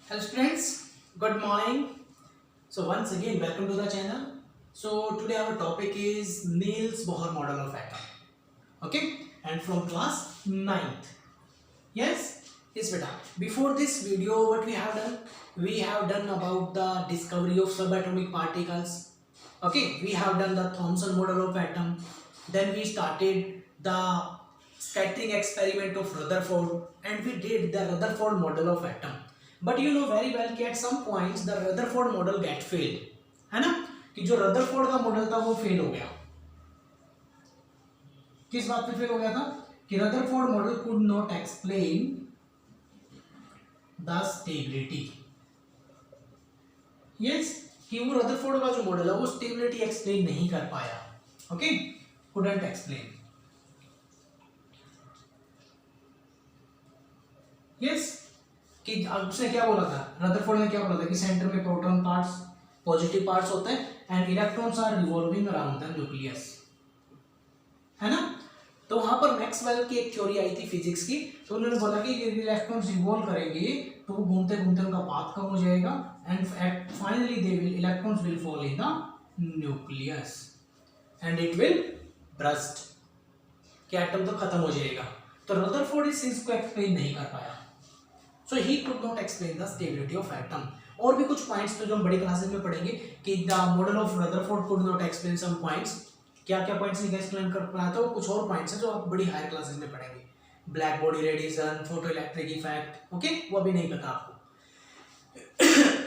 Hello students, good morning. So once again welcome to the channel. So today our topic is Niels Bohr model of atom. Okay, and from class 9th. Yes, beta. Before this video what we have done? We have done about the discovery of subatomic particles. Okay, we have done the Thomson model of atom. Then we started the scattering experiment of Rutherford and we did the Rutherford model of atom. But you know very well कि at some points the Rutherford model get failed, है ना? कि जो Rutherford का model था वो fail हो गया. किस बात पे फेल हो गया था? कि Rutherford model could not explain the stability. Yes, कि वो Rutherford का जो मॉडल है वो स्टेबिलिटी एक्सप्लेन नहीं कर पाया. Okay, couldn't explain. Yes, कि उसने क्या बोला था? रदरफोर्ड ने क्या बोला था कि सेंटर में प्रोटॉन पार्ट्स पॉजिटिव पार्ट्स होते हैं and electrons are revolving around the nucleus, है ना? तो वहां पर मैक्सवेल की एक थ्योरी आई थी फिजिक्स की. तो उन्होंने बोला कि ये इलेक्ट्रॉन्स रिवॉल्व करेंगे तो वो घूमते घूमते उनका पाथ कम हो जाएगा and finally they will electrons will fall in the nucleus and it will burst, कि एटम तो खत्म हो जाएगा. तो रदरफोर्ड इस चीज को एक्सप्लेन नहीं कर पाया. So he could not explain the stability of atom. और भी कुछ पॉइंट्स तो जो हम बड़ी क्लासेस में पढ़ेंगे कि the model of Rutherford could not explain some points. क्या क्या पॉइंट्स नहीं एक्सप्लेन कर पाया था. कुछ और पॉइंट्स हैं जो आप बड़ी हायर क्लासेस में पढ़ेंगे. Black body radiation, photo electric effect, okay, वो अभी नहीं पता आपको.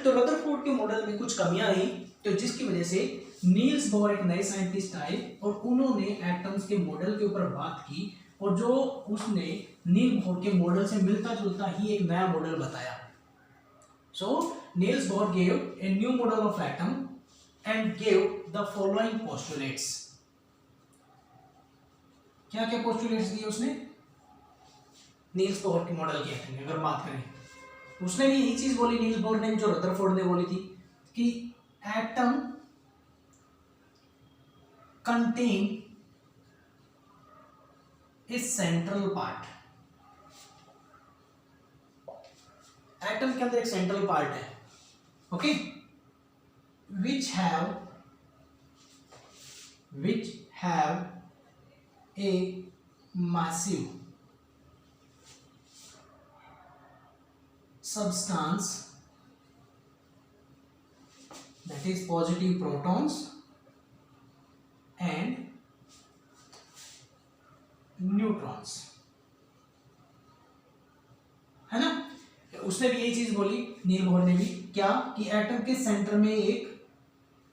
तो रदरफोर्ड के मॉडल में कुछ कमियां आई तो जिसकी वजह से नील्स बोर एक नए साइंटिस्ट आए और उन्होंने एटम्स के मॉडल के ऊपर बात की और जो उसने नील बोर के मॉडल से मिलता जुलता ही एक नया मॉडल बताया. So Niels Bohr gave a new model of atom and gave the following postulates. क्या क्या पोस्टुलेट्स दिए उसने नील्स बोर के मॉडल के एटम में? अगर बात करें उसने भी यही चीज बोली नील्स बोर ने जो रदरफोर्ड ने बोली थी कि एटम कंटेन इस सेंट्रल पार्ट. एटम के अंदर एक सेंट्रल पार्ट है, okay, which have a massive substance that is positive protons and neutrons, है ना? उसने भी यही चीज बोली नील बोर ने भी, क्या कि एटम के सेंटर में एक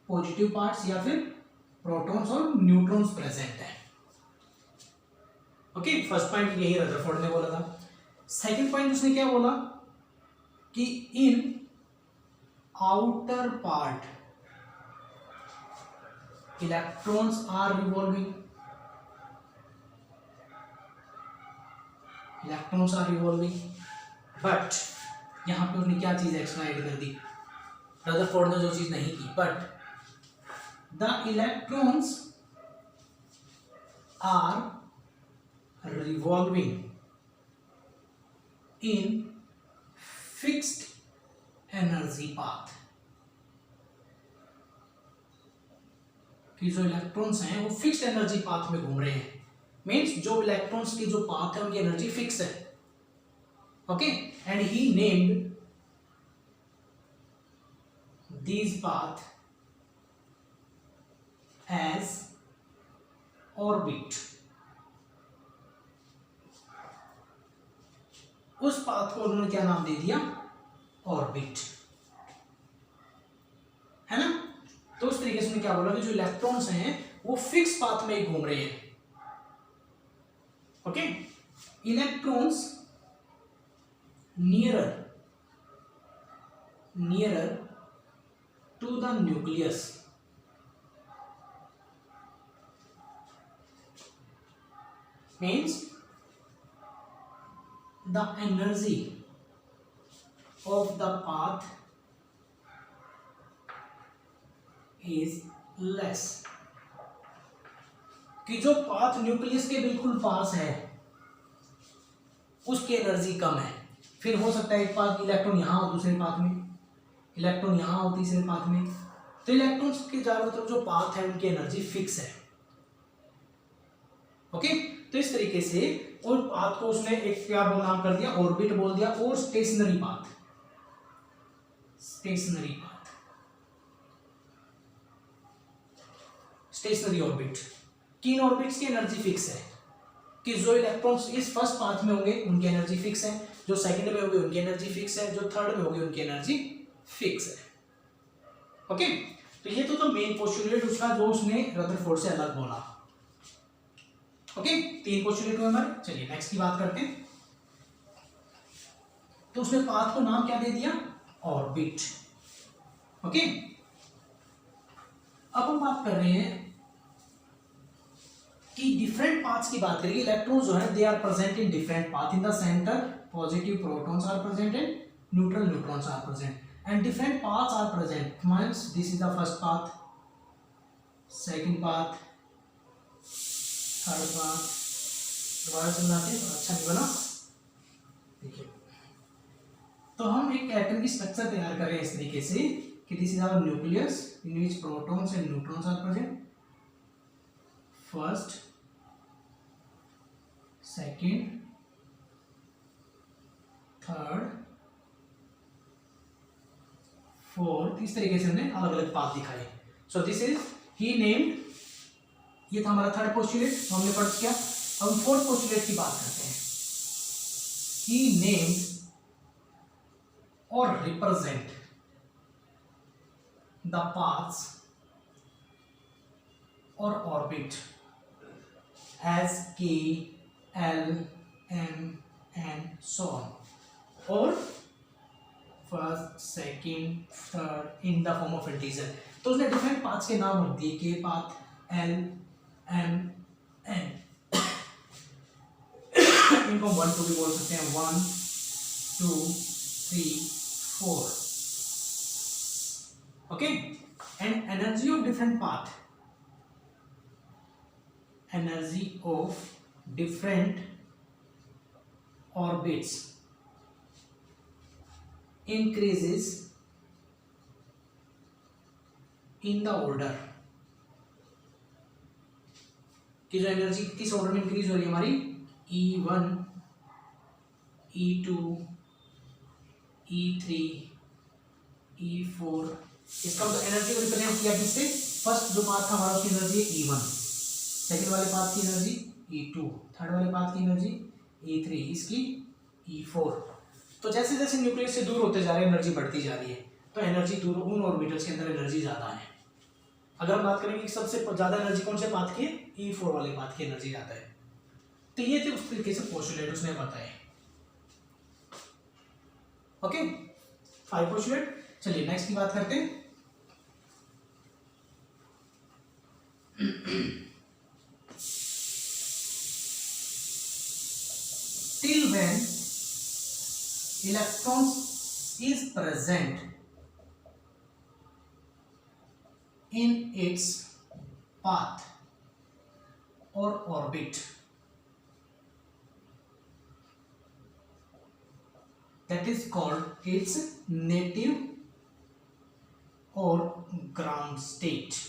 पॉजिटिव पार्ट्स या फिर प्रोटॉन्स और न्यूट्रॉन्स प्रेजेंट है. ओके, फर्स्ट पॉइंट यही रदरफोर्ड ने बोला था. सेकंड पॉइंट उसने क्या बोला कि in outer part electrons are revolving. Electrons are revolving but यहां पे उसने क्या चीज एक्स्ट्रा ऐड कर दी रदरफोर्ड ने जो चीज नहीं की. But the electrons are revolving in fixed energy path. कि जो इलेक्ट्रॉन्स हैं वो फिक्स्ड एनर्जी पाथ में घूम रहे हैं. मीन्स जो इलेक्ट्रॉन्स की जो पाथ है उनकी एनर्जी फिक्स है. Okay, and he named these path as orbit. उस पाथ को उन्होंने क्या नाम दे दिया? ऑर्बिट, है ना? तो उस तरीके से क्या बोला कि जो इलेक्ट्रॉन्स हैं वो फिक्स पाथ में घूम रहे हैं. Okay, electrons nearer to the nucleus means the energy of the path is less. कि जो पाथ न्यूक्लियस के बिल्कुल पास है उसकी एनर्जी कम है. फिर हो सकता है एक पाथ इलेक्ट्रॉन यहाँ हो दूसरे पाथ में, इलेक्ट्रॉन यहाँ हो तीसरे पाथ में। तो इलेक्ट्रॉन्स के चारों तरफ जो पाथ है उनकी एनर्जी फिक्स है। ओके, तो इस तरीके से और पाथ को उसने एक क्या नाम कर दिया, ऑर्बिट बोल दिया, और stationary path, stationary path, stationary orbit. किन ऑर्बिट्स की एनर्जी फिक्स है कि जो इलेक्ट्रॉन्स इस फर्स्ट पाथ में होंगे उनकी एनर्जी फिक्स है, जो सेकंड में होंगे उनकी एनर्जी फिक्स है, जो थर्ड में होंगे उनकी एनर्जी फिक्स है। ओके, तो ये तो मेन पोस्टुलेट उसका जो उसने रदरफोर्ड से अलग बोला। ओके, 3 पोस्टुलेट हुए हमारे। चलिए नेक्स्ट की बात करते हैं। तो उसने पाथ को नाम क्या दे दिया, ऑर्बिट। ओके, अब हम बात कर रहे हैं कि डिफरेंट पाथ्स की बात करेंगे। इलेक्ट्रॉन्स जो है they are present in different path. In the center positive protons are present and neutral neutrons are present and different paths are present. Means this is the first path, second path, third path। दोबारा समझाते हैं, अच्छा नहीं बना। देखिए, तो हम एक एटम की स्ट्रक्चर तैयार कर रहे हैं इस तरीके से कि this is our nucleus in which protons and neutrons are present. First, second, third, fourth, इस तरीके से हमने अलग अलग पाथ दिखाए। So this is he named, ये था हमारा थर्ड पोस्टुलेट हमने पढ़ किया। अब हम फोर्थ पोस्टुलेट की बात करते हैं। ही नेम्ड और रिप्रेजेंट द पाथ्स और orbit as K, L, M and so on, और first, second, third in the form of integer. तो उसने डिफरेंट पाथ्स के नाम रख दिए, के पाथ, एल, एम, एन। इनको 1 2 भी बोल सकते हैं, 1 2 3 4। Okay, and energy of different path, energy of different orbits increases in the order, कि जो एनर्जी किस ऑर्डर में इंक्रीज हो रही है हमारी, E1, E2, E3, E4। इसका मतलब एनर्जी को रिप्रेजेंट किया किससे, फर्स्ट जो पाथ था हमारा उसकी एनर्जी E1, सेकंड वाले पाथ की एनर्जी E2, थर्ड वाले पाथ की एनर्जी E3, इसकी E4। तो जैसे जैसे न्यूक्लियस से दूर होते जा रहे हैं एनर्जी बढ़ती जा रही है, तो एनर्जी दूर उन ऑर्बिटल्स के अंदर एनर्जी ज़्यादा है। अगर हम बात करेंगे कि सबसे ज़्यादा एनर्जी कौन से पाथ की है, E4 वाले पाथ की एनर्जी ज़्यादा है। तो ये थे उस तरीके से पोस्टुलेट उसने बताए। Okay, 5 postulate. चलिए नेक्स्ट की बात करते हैं। Till when electrons is present in its path or orbit, that is called its native or ground state।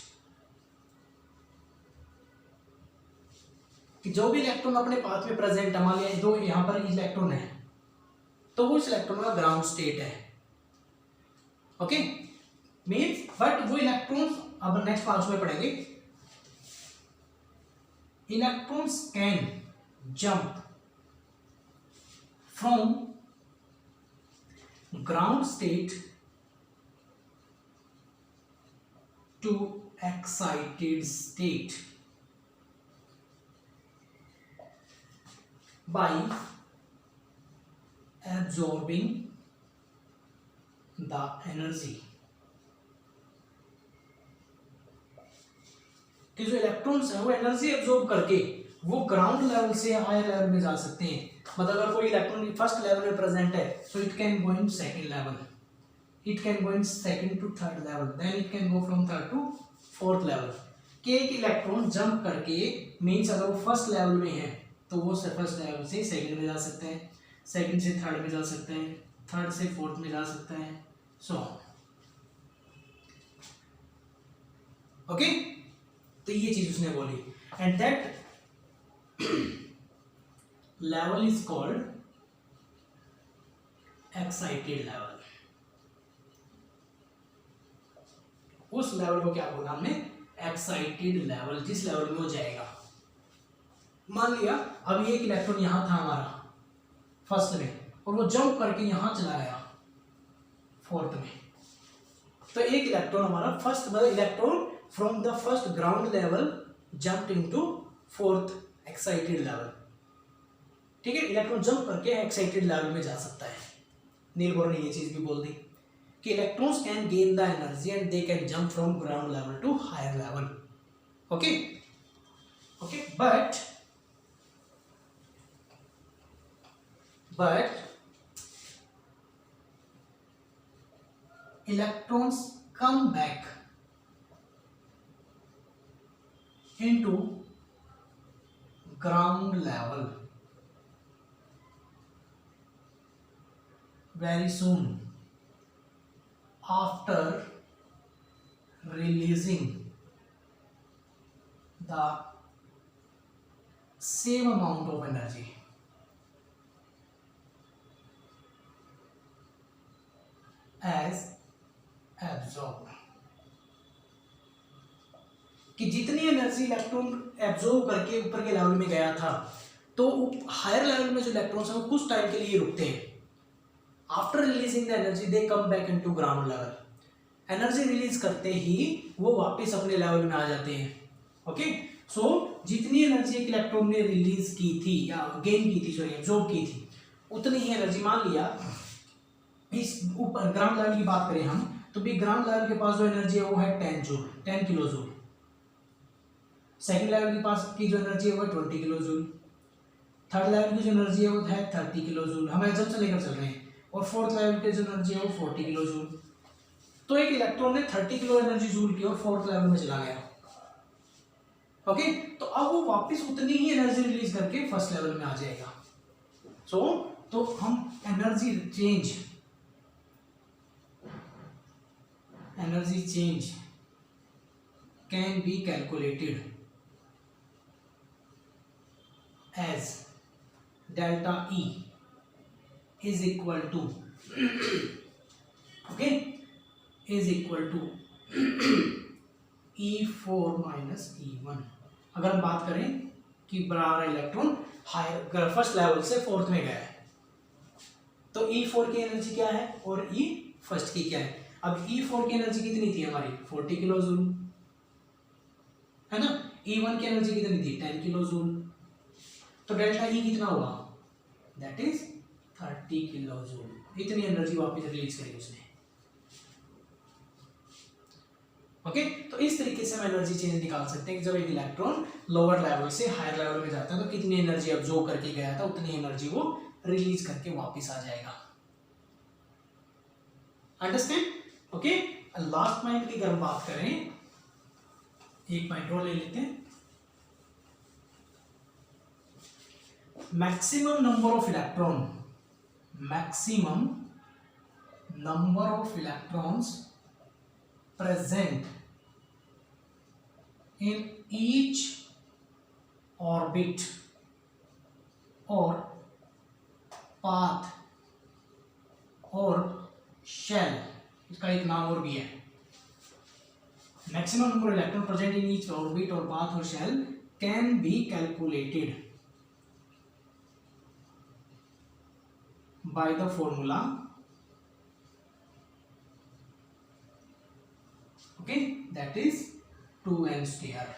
कि जो भी इलेक्ट्रॉन अपने पाथ में प्रेजेंट है, मान लिया दो यहाँ पर इलेक्ट्रॉन है, तो वो इस इलेक्ट्रॉन का ग्राउंड स्टेट है। ओके, मींस बट वो इलेक्ट्रॉन्स, अब नेक्स्ट क्लास में पढ़ेंगे, electrons can jump from ground state to excited state by absorbing the energy। कि जो इलेक्ट्रॉन्स हैं वो एनर्जी एब्जॉर्ब करके वो ग्राउंड लेवल से हायर लेवल में जा सकते हैं। मतलब अगर कोई इलेक्ट्रॉन फर्स्ट लेवल में प्रेजेंट है, so it can go in second level, it can go in second to third level, then it can go from third to fourth level. कि एक इलेक्ट्रॉन जंप करके मीन्स अगर वो first level में है तो वो फर्स्ट लेवल से सेकंड में जा सकते हैं, सेकंड से थर्ड में जा सकते हैं, थर्ड से फोर्थ में जा सकते हैं, सो ओके। तो ये चीज उसने बोली, and that level is called excited level. उस लेवल को क्या बोला हमने, एक्साइटेड लेवल, जिस लेवल में वो जाएगा। मान लिया अब ये एक इलेक्ट्रॉन यहां था हमारा फर्स्ट में, और वो जंप करके यहां चला गया फोर्थ में। तो एक इलेक्ट्रॉन हमारा फर्स्ट, मतलब electron from the first ground level jumped into fourth excited level. ठीक है, इलेक्ट्रॉन जंप करके एक्साइटेड लेवल में जा सकता है। नील बोर ने ये चीज भी बोल दी कि electrons can gain the energy and they can jump from ground level to higher level. Okay okay, but electrons come back into ground level very soon after releasing the same amount of energy as absorbed। कि जितनी energy electron absorb करके ऊपर के level में गया था, तो higher level में जो इलेक्ट्रॉन्स हैं वो कुछ टाइम के लिए रुकते हैं। After releasing the energy they come back into ground level. Energy release करते ही वो वापस अपने लेवल में आ जाते हैं। ओके, सो जितनी एनर्जी एक इलेक्ट्रॉन ने रिलीज की थी या गेन की थी, सॉरी एब्जॉर्ब की थी, उतनी ही एनर्जी, मान लिया इस ऊपर ग्राउंड लेवल की बात करें हम, तो भी ग्राउंड लेवल के पास जो एनर्जी है वो है 10 joule, 10 kilo joule. Second level के पास की जो एनर्जी है वो है 20 किलो जूल। थर्ड लेवल की जो एनर्जी है वो है 30 किलो जूल, हम एग्जाम से लेकर चल रहे हैं। और फोर्थ लेवल की जो एनर्जी है वो 40 किलो जूल। तो एक इलेक्ट्रॉन ने 30 किलो एनर्जी जूल की और फोर्थ लेवल में चला गया। ओके, तो अब वो वापस उतनी ही एनर्जी रिलीज करके फर्स्ट लेवल में आ जाएगा। तो हम energy change can be calculated as delta E is equal to okay is equal to E4 minus E1। अगर हम बात करें कि बराबर इलेक्ट्रॉन हायर फर्स्ट लेवल से फोर्थ में गया है, तो E4 की एनर्जी क्या है और E फर्स्ट की क्या है। अब E4 की एनर्जी कितनी थी हमारी 40 किलो जूल, है ना। E1 की एनर्जी कितनी थी 10 किलो जूल। तो डेल्टा E कितना हुआ, दैट इज 30 किलो जूल। इतनी एनर्जी वापस रिलीज करी उसने। ओके, तो इस तरीके से हम एनर्जी चेंज निकाल सकते हैं कि जब एक इलेक्ट्रॉन लोअर लेवल से हायर लेवल में जाता है तो कितनी एनर्जी अब्जॉर्ब करके गया था, उतनी एनर्जी वो रिलीज करके वापस आ जाएगा। अंडरस्टैंड? ओके, लास्ट पॉइंट की अगर हम बात करें, एक पॉइंट और ले लेते हैं। Maximum number of electrons present in each orbit और पाथ और शेल, इसका एक नाम और भी है। Maximum number of electron present in each orbit और पाथ और shell can be calculated by the formula, okay, that is 2n square।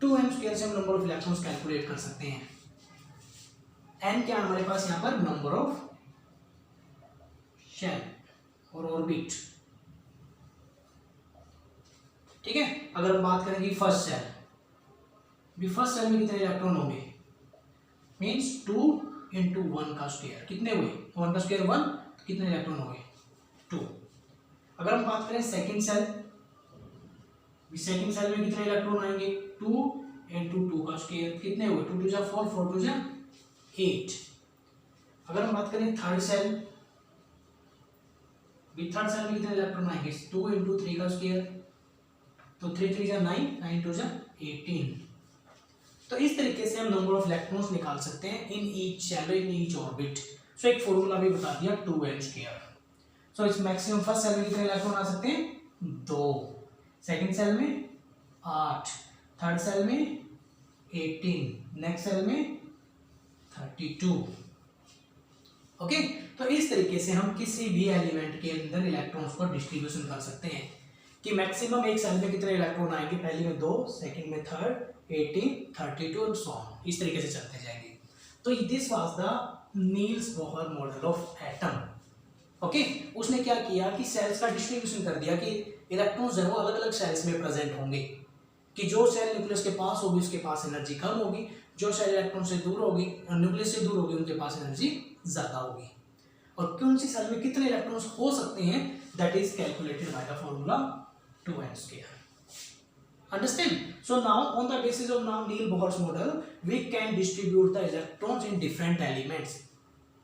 2n square से हम नंबर ऑफ इलेक्ट्रॉन्स कैलकुलेट कर सकते हैं। n क्या हमारे पास यहाँ पर नंबर ऑफ शेल और ऑर्बिट। ठीक है, अगर हम बात करें कि फर्स्ट शेल में कितने इलेक्ट्रॉन होंगे, मीन्स 2 into 1 का स्क्वायर, कितने हुए 1 का स्क्वायर 1, तो कितने इलेक्ट्रॉन हो गए 2। अगर हम बात करें सेकंड शेल में कितने इलेक्ट्रॉन आएंगे 2 into 2 का स्क्वायर, कितने हुए 2 2 जा 4 4 2 जा 8। अगर हम बात करें थर्ड सेल, थर्ड सेल में कितने इलेक्ट्रॉन आएंगे, 2 इंटू 3 का स्क्वायर, तो 3 3 जा 9, 9 2 जा 18। तो इस तरीके से हम नंबर ऑफ इलेक्ट्रॉन्स निकाल सकते हैं in each shell, in each orbit. So एक फॉर्मूला भी बता दिया 2n²। सो इस मैक्सिमम फर्स्ट सेल में कितने इलेक्ट्रॉन आ सकते हैं, 2, सेकंड सेल में 8, थर्ड सेल में 18, नेक्स्ट सेल में 32। ओके, तो इस तरीके से हम किसी भी एलिमेंट के अंदर इलेक्ट्रॉन्स को डिस्ट्रीब्यूशन कर सकते हैं कि मैक्सिमम एक सेल में कितने इलेक्ट्रॉन आएंगे, पहले में 2, सेकंड में 3rd, 18, 32 एंड सो ऑन, इस तरीके से चलते जाएंगे। तो this was the Niels Bohr model of atom. Okay, उसने क्या किया कि सेल्स का डिस्ट्रीब्यूशन कर दिया कि इलेक्ट्रॉन्स जो है वो अलग अलग सेल्स में प्रेजेंट होंगे, कि जो सेल न्यूक्लियस के पास होगी उसके पास एनर्जी कम होगी, जो सेल इलेक्ट्रॉन से दूर होगी, न्यूक्लियस से दूर होगी, उनके पास एनर्जी ज्यादा होगी। और कौन सी सेल में कितने इलेक्ट्रॉन्स हो सकते हैं, that is calculated by the formula 2n²। Understand? So now on the basis of now Neil Bohr's model, we can distribute the electrons in different elements.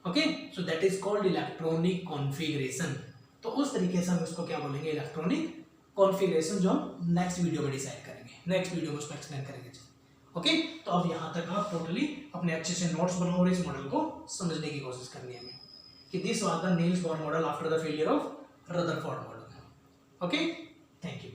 Okay? So that is called electronic configuration. तो उस तरीके से हम इसको क्या बोलेंगे, electronic configuration, जो हम नेक्स्ट वीडियो में डिसाइड करेंगे, नेक्स्ट वीडियो में उसको एक्सप्लेन करेंगे। ओके, तो अब यहाँ तक आप टोटली अपने अच्छे से नोट्स बनाओ और इस मॉडल को समझने की कोशिश करनी है हमें कि this was the Niels Bohr model after the failure of Rutherford model. Okay, thank you.